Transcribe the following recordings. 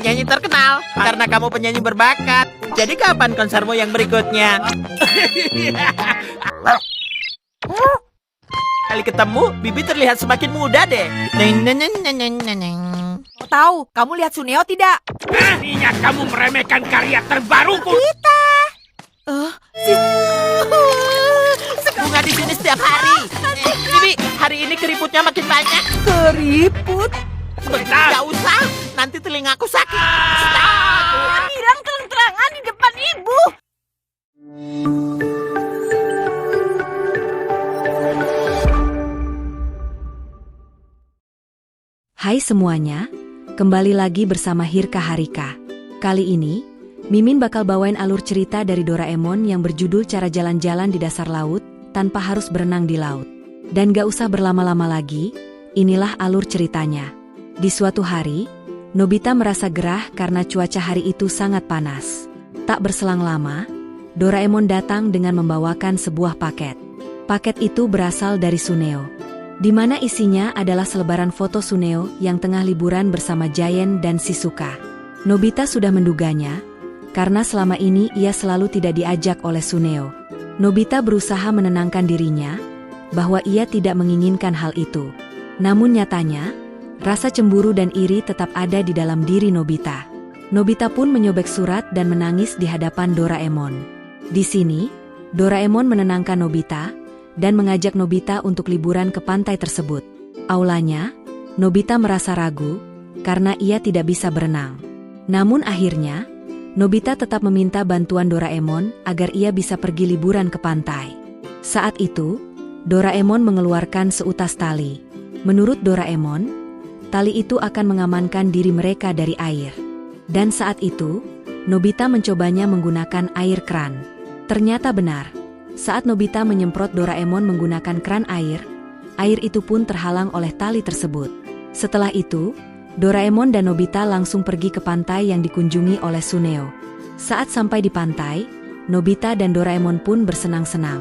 penyanyi terkenal. Karena kamu penyanyi berbakat. Jadi kapan konsermu yang berikutnya? Kali ketemu, Bibi terlihat semakin muda deh. Mau tahu, kamu lihat Suneo tidak? Beraninya kamu meremehkan karya terbaruku. Bunga di sini setiap hari. Bibi, hari ini keriputnya makin banyak. Keriput? Sebentar. Gak usah, nanti telingaku sakit. Bilang terang-terangan di depan ibu. Hai semuanya, kembali lagi bersama Hirka Harika. Kali ini, Mimin bakal bawain alur cerita dari Doraemon yang berjudul Cara Jalan-Jalan di Dasar Laut tanpa harus berenang di laut. Dan gak usah berlama-lama lagi, inilah alur ceritanya. Di suatu hari, Nobita merasa gerah karena cuaca hari itu sangat panas. Tak berselang lama, Doraemon datang dengan membawakan sebuah paket. Paket itu berasal dari Suneo, di mana isinya adalah selebaran foto Suneo yang tengah liburan bersama Giant dan Shizuka. Nobita sudah menduganya, karena selama ini ia selalu tidak diajak oleh Suneo. Nobita berusaha menenangkan dirinya, bahwa ia tidak menginginkan hal itu. Namun nyatanya, rasa cemburu dan iri tetap ada di dalam diri Nobita. Nobita pun menyobek surat dan menangis di hadapan Doraemon. Di sini, Doraemon menenangkan Nobita, dan mengajak Nobita untuk liburan ke pantai tersebut. Aulanya, Nobita merasa ragu, karena ia tidak bisa berenang. Namun akhirnya, Nobita tetap meminta bantuan Doraemon agar ia bisa pergi liburan ke pantai. Saat itu, Doraemon mengeluarkan seutas tali. Menurut Doraemon, tali itu akan mengamankan diri mereka dari air. Dan saat itu, Nobita mencobanya menggunakan air keran. Ternyata benar. Saat Nobita menyemprot Doraemon menggunakan keran air itu pun terhalang oleh tali tersebut. Setelah itu, Doraemon dan Nobita langsung pergi ke pantai yang dikunjungi oleh Suneo. Saat sampai di pantai, Nobita dan Doraemon pun bersenang-senang.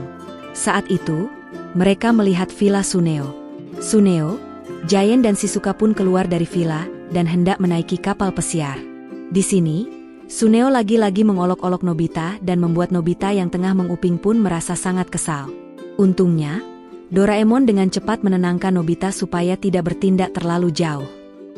Saat itu, mereka melihat villa Suneo. Suneo, Giant dan Shizuka pun keluar dari villa dan hendak menaiki kapal pesiar. Di sini, Suneo lagi-lagi mengolok-olok Nobita dan membuat Nobita yang tengah menguping pun merasa sangat kesal. Untungnya, Doraemon dengan cepat menenangkan Nobita supaya tidak bertindak terlalu jauh.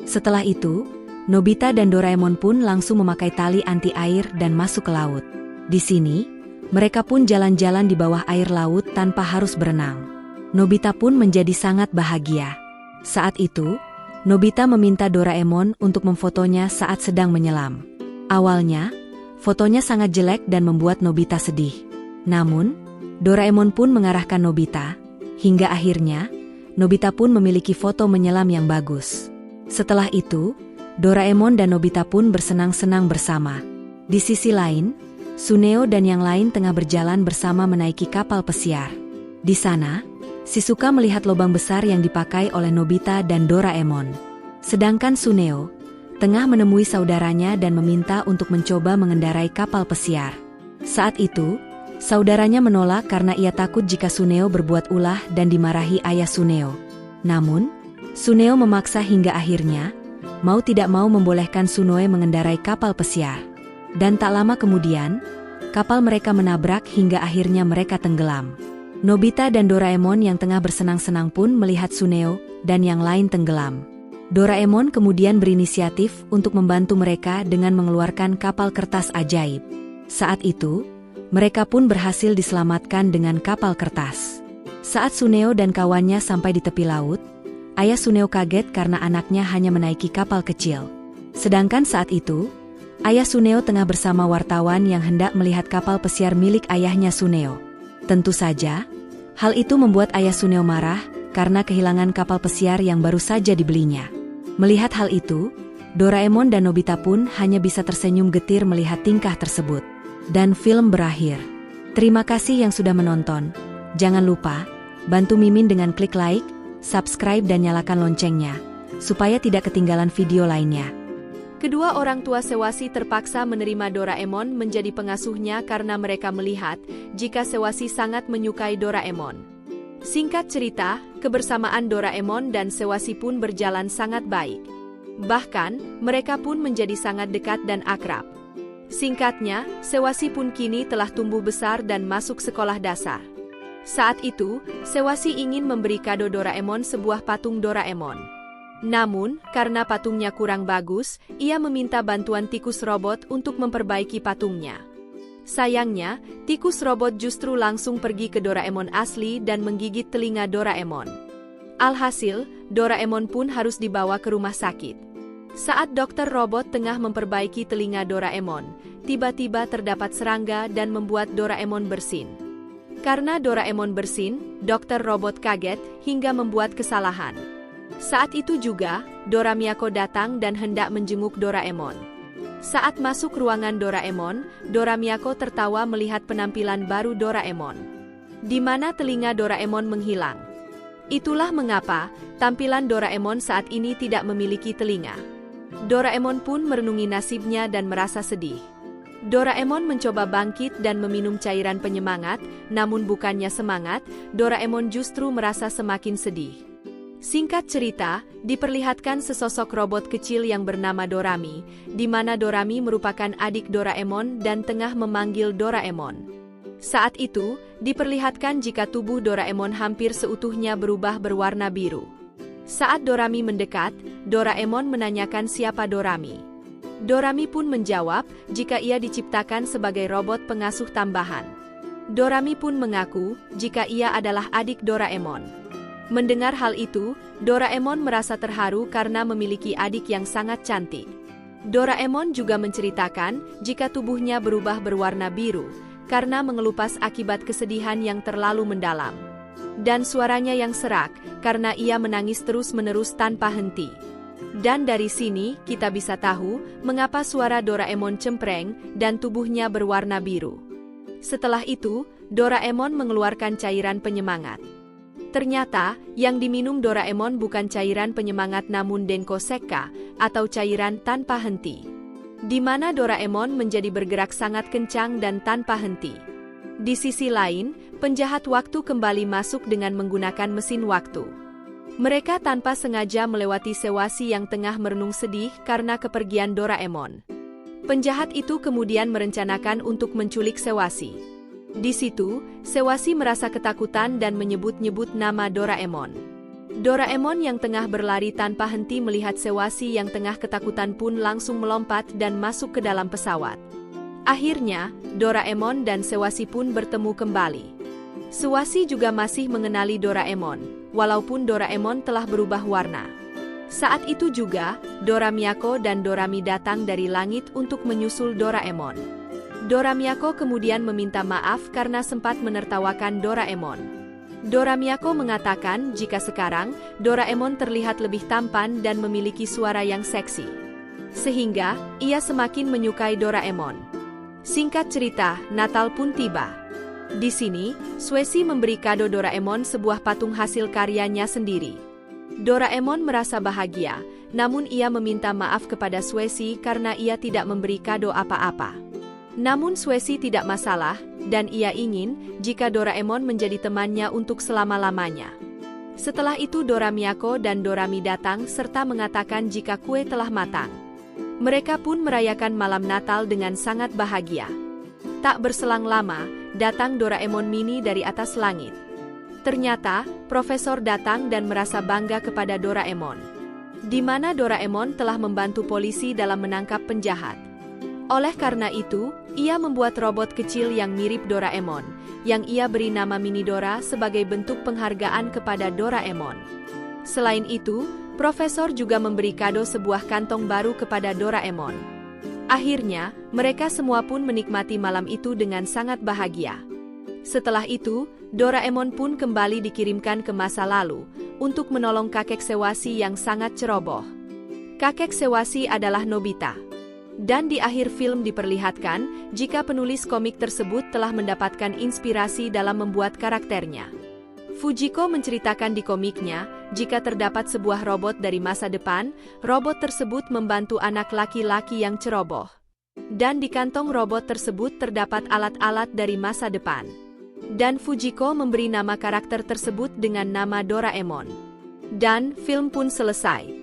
Setelah itu, Nobita dan Doraemon pun langsung memakai tali anti-air dan masuk ke laut. Di sini, mereka pun jalan-jalan di bawah air laut tanpa harus berenang. Nobita pun menjadi sangat bahagia. Saat itu, Nobita meminta Doraemon untuk memfotonya saat sedang menyelam. Awalnya, fotonya sangat jelek dan membuat Nobita sedih. Namun, Doraemon pun mengarahkan Nobita, hingga akhirnya, Nobita pun memiliki foto menyelam yang bagus. Setelah itu, Doraemon dan Nobita pun bersenang-senang bersama. Di sisi lain, Suneo dan yang lain tengah berjalan bersama menaiki kapal pesiar. Di sana, Shizuka melihat lubang besar yang dipakai oleh Nobita dan Doraemon. Sedangkan Suneo tengah menemui saudaranya dan meminta untuk mencoba mengendarai kapal pesiar. Saat itu, saudaranya menolak karena ia takut jika Suneo berbuat ulah dan dimarahi ayah Suneo. Namun, Suneo memaksa hingga akhirnya, mau tidak mau membolehkan Suneo mengendarai kapal pesiar. Dan tak lama kemudian, kapal mereka menabrak hingga akhirnya mereka tenggelam. Nobita dan Doraemon yang tengah bersenang-senang pun melihat Suneo dan yang lain tenggelam. Doraemon kemudian berinisiatif untuk membantu mereka dengan mengeluarkan kapal kertas ajaib. Saat itu, mereka pun berhasil diselamatkan dengan kapal kertas. Saat Suneo dan kawannya sampai di tepi laut, ayah Suneo kaget karena anaknya hanya menaiki kapal kecil. Sedangkan saat itu, ayah Suneo tengah bersama wartawan yang hendak melihat kapal pesiar milik ayahnya Suneo. Tentu saja, hal itu membuat ayah Suneo marah karena kehilangan kapal pesiar yang baru saja dibelinya. Melihat hal itu, Doraemon dan Nobita pun hanya bisa tersenyum getir melihat tingkah tersebut. Dan film berakhir. Terima kasih yang sudah menonton. Jangan lupa, bantu Mimin dengan klik like, subscribe dan nyalakan loncengnya, supaya tidak ketinggalan video lainnya. Kedua orang tua Sewasi terpaksa menerima Doraemon menjadi pengasuhnya karena mereka melihat jika Sewasi sangat menyukai Doraemon. Singkat cerita, kebersamaan Doraemon dan Sewasi pun berjalan sangat baik. Bahkan, mereka pun menjadi sangat dekat dan akrab. Singkatnya, Sewasi pun kini telah tumbuh besar dan masuk sekolah dasar. Saat itu, Sewasi ingin memberi kado Doraemon sebuah patung Doraemon. Namun, karena patungnya kurang bagus, ia meminta bantuan tikus robot untuk memperbaiki patungnya. Sayangnya, tikus robot justru langsung pergi ke Doraemon asli dan menggigit telinga Doraemon. Alhasil, Doraemon pun harus dibawa ke rumah sakit. Saat dokter robot tengah memperbaiki telinga Doraemon, tiba-tiba terdapat serangga dan membuat Doraemon bersin. Karena Doraemon bersin, dokter robot kaget hingga membuat kesalahan. Saat itu juga, Dora Miyako datang dan hendak menjenguk Doraemon. Saat masuk ruangan Doraemon, Dora Miyako tertawa melihat penampilan baru Doraemon, di mana telinga Doraemon menghilang. Itulah mengapa tampilan Doraemon saat ini tidak memiliki telinga. Doraemon pun merenungi nasibnya dan merasa sedih. Doraemon mencoba bangkit dan meminum cairan penyemangat, namun bukannya semangat, Doraemon justru merasa semakin sedih. Singkat cerita, diperlihatkan sesosok robot kecil yang bernama Dorami, di mana Dorami merupakan adik Doraemon dan tengah memanggil Doraemon. Saat itu, diperlihatkan jika tubuh Doraemon hampir seutuhnya berubah berwarna biru. Saat Dorami mendekat, Doraemon menanyakan siapa Dorami. Dorami pun menjawab jika ia diciptakan sebagai robot pengasuh tambahan. Dorami pun mengaku jika ia adalah adik Doraemon. Mendengar hal itu, Doraemon merasa terharu karena memiliki adik yang sangat cantik. Doraemon juga menceritakan jika tubuhnya berubah berwarna biru, karena mengelupas akibat kesedihan yang terlalu mendalam. Dan suaranya yang serak, karena ia menangis terus-menerus tanpa henti. Dan dari sini, kita bisa tahu mengapa suara Doraemon cempreng dan tubuhnya berwarna biru. Setelah itu, Doraemon mengeluarkan cairan penyemangat. Ternyata, yang diminum Doraemon bukan cairan penyemangat namun Denko Sekka, atau cairan tanpa henti. Di mana Doraemon menjadi bergerak sangat kencang dan tanpa henti. Di sisi lain, penjahat waktu kembali masuk dengan menggunakan mesin waktu. Mereka tanpa sengaja melewati Sewasi yang tengah merenung sedih karena kepergian Doraemon. Penjahat itu kemudian merencanakan untuk menculik Sewasi. Di situ, Sewasi merasa ketakutan dan menyebut-nyebut nama Doraemon. Doraemon yang tengah berlari tanpa henti melihat Sewasi yang tengah ketakutan pun langsung melompat dan masuk ke dalam pesawat. Akhirnya, Doraemon dan Sewasi pun bertemu kembali. Sewasi juga masih mengenali Doraemon, walaupun Doraemon telah berubah warna. Saat itu juga, Dora Miyako dan Dorami datang dari langit untuk menyusul Doraemon. Dora Miyako kemudian meminta maaf karena sempat menertawakan Doraemon. Dora Miyako mengatakan jika sekarang, Doraemon terlihat lebih tampan dan memiliki suara yang seksi. Sehingga, ia semakin menyukai Doraemon. Singkat cerita, Natal pun tiba. Di sini, Sewasi memberi kado Doraemon sebuah patung hasil karyanya sendiri. Doraemon merasa bahagia, namun ia meminta maaf kepada Sewasi karena ia tidak memberi kado apa-apa. Namun Sewasi tidak masalah, dan ia ingin jika Doraemon menjadi temannya untuk selama-lamanya. Setelah itu Dora Miyako dan Dorami datang serta mengatakan jika kue telah matang. Mereka pun merayakan malam Natal dengan sangat bahagia. Tak berselang lama, datang Doraemon mini dari atas langit. Ternyata, Profesor datang dan merasa bangga kepada Doraemon. Di mana Doraemon telah membantu polisi dalam menangkap penjahat. Oleh karena itu, ia membuat robot kecil yang mirip Doraemon, yang ia beri nama Mini Dora sebagai bentuk penghargaan kepada Doraemon. Selain itu, Profesor juga memberi kado sebuah kantong baru kepada Doraemon. Akhirnya, mereka semua pun menikmati malam itu dengan sangat bahagia. Setelah itu, Doraemon pun kembali dikirimkan ke masa lalu, untuk menolong kakek Sewasi yang sangat ceroboh. Kakek Sewasi adalah Nobita. Dan di akhir film diperlihatkan, jika penulis komik tersebut telah mendapatkan inspirasi dalam membuat karakternya. Fujiko menceritakan di komiknya, jika terdapat sebuah robot dari masa depan, robot tersebut membantu anak laki-laki yang ceroboh. Dan di kantong robot tersebut terdapat alat-alat dari masa depan. Dan Fujiko memberi nama karakter tersebut dengan nama Doraemon. Dan film pun selesai.